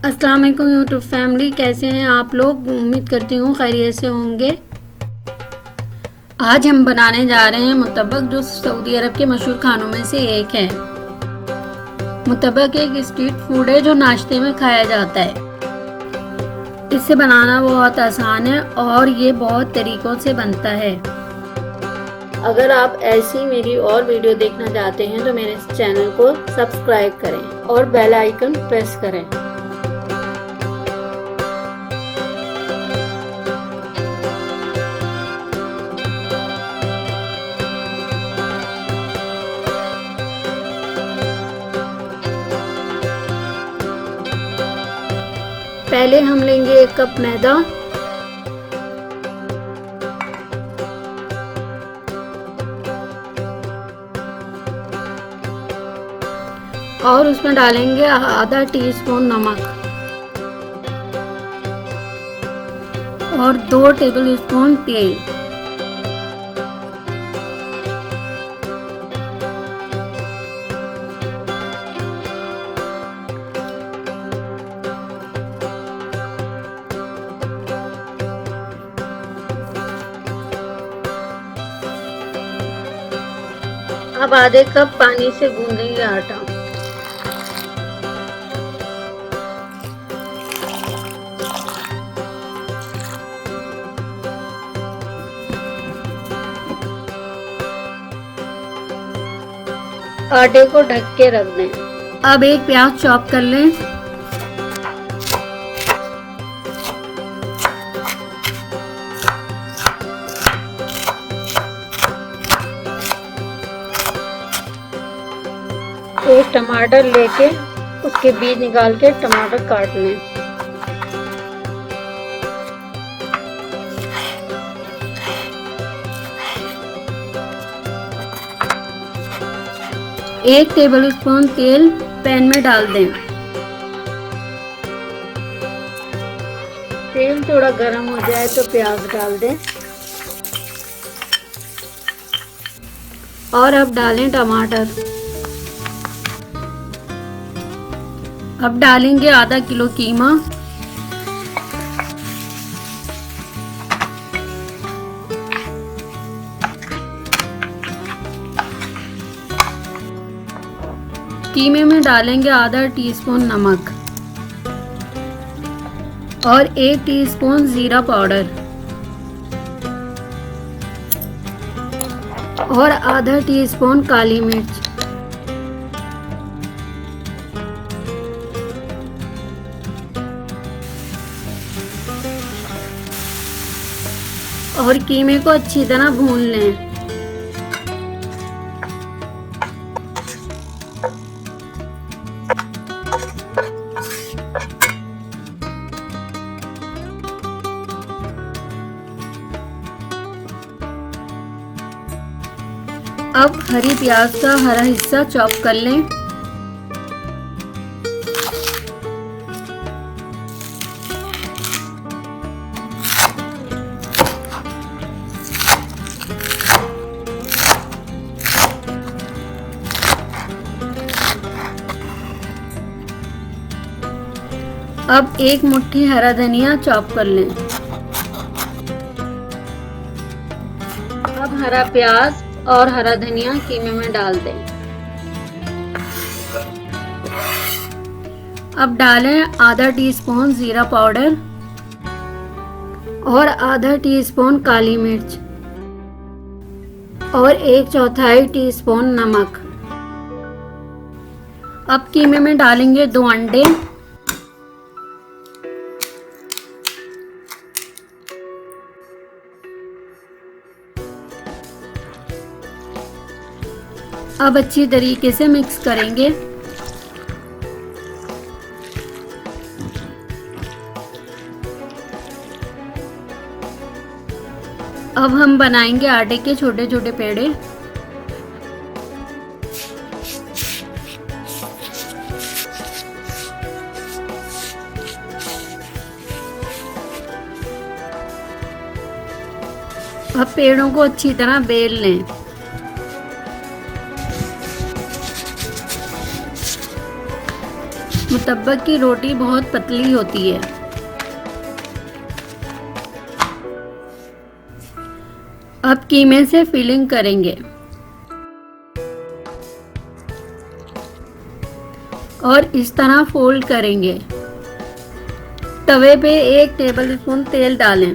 अस्सलाम वालेकुम YouTube family, कैसे हैं आप लोग। उम्मीद करती हूँ खैरियत से होंगे। आज हम बनाने जा रहे हैं मुतब्बक, जो सऊदी अरब के मशहूर खानों में से एक है। मुतब्बक एक स्ट्रीट फूड है जो नाश्ते में खाया जाता है। इसे बनाना बहुत आसान है और ये बहुत तरीक़ों से बनता है। अगर आप ऐसी मेरी और वीडियो देखना चाहते हैं तो मेरे चैनल को सब्सक्राइब करें और बेल आइकन प्रेस करें। पहले हम लेंगे 1 कप मैदा, और उसमें डालेंगे आधा टीस्पून नमक और 2 टेबलस्पून तेल। अब आधे कप पानी से गूंदेंगे आटा। आटे को ढक के रख दें। अब एक प्याज चॉप कर लें। एक टमाटर लेके उसके बीज निकाल के टमाटर काट लें। एक टेबलस्पून तेल पैन में डाल दें। तेल थोड़ा गर्म हो जाए तो प्याज डाल दें और अब डालें टमाटर। अब डालेंगे आधा किलो कीमा, कीमे में डालेंगे आधा टीस्पून नमक और 1 टीस्पून जीरा पाउडर और आधा टीस्पून काली मिर्च। और कीमे को अच्छी तरह भून लें। अब हरी प्याज का हरा हिस्सा चॉप कर लें। अब एक मुट्ठी हरा धनिया चॉप कर लें। अब हरा प्याज और हरा धनिया कीमे में डाल दें। अब डालें आधा टीस्पून जीरा पाउडर और आधा टीस्पून काली मिर्च और 1/4 टीस्पून नमक। अब कीमे में डालेंगे 2 अंडे, अब अच्छी तरीके से मिक्स करेंगे। अब हम बनाएंगे आटे के छोटे छोटे पेड़े। अब पेड़ों को अच्छी तरह बेल लें। मुतब्बक की रोटी बहुत पतली होती है। अब कीमे से फिलिंग करेंगे और इस तरह फोल्ड करेंगे। तवे पे 1 टेबलस्पून तेल डालें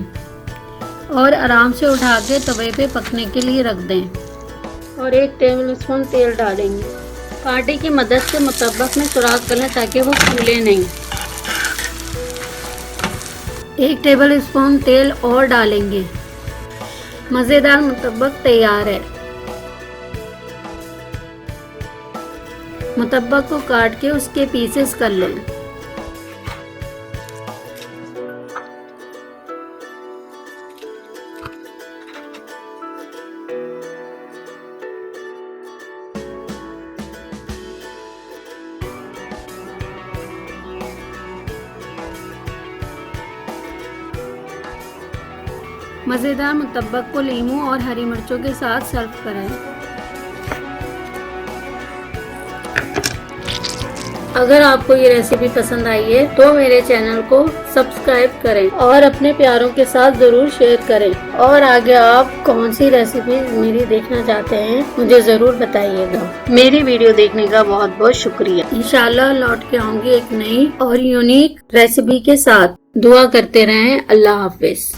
और आराम से उठा के तवे पे पकने के लिए रख दें और 1 टेबलस्पून तेल डालेंगे। कांटे की मदद से मुतब्बक में सुराख कर लें ताकि वो फूले नहीं। 1 टेबलस्पून तेल और डालेंगे। मज़ेदार मुतब्बक तैयार है। मुतब्बक को काट के उसके पीसेस कर लें। मज़ेदार मुतब्बक को लीमू और हरी मिर्चों के साथ सर्व करें। अगर आपको ये रेसिपी पसंद आई है तो मेरे चैनल को सब्सक्राइब करें और अपने प्यारों के साथ ज़रूर शेयर करें। और आगे आप कौन सी रेसिपी मेरी देखना चाहते हैं मुझे ज़रूर बताइएगा। मेरी वीडियो देखने का बहुत बहुत शुक्रिया। इंशाल्लाह लौट के आऊंगी एक नई और यूनिक रेसिपी के साथ। दुआ करते रहें। अल्लाह हाफिज।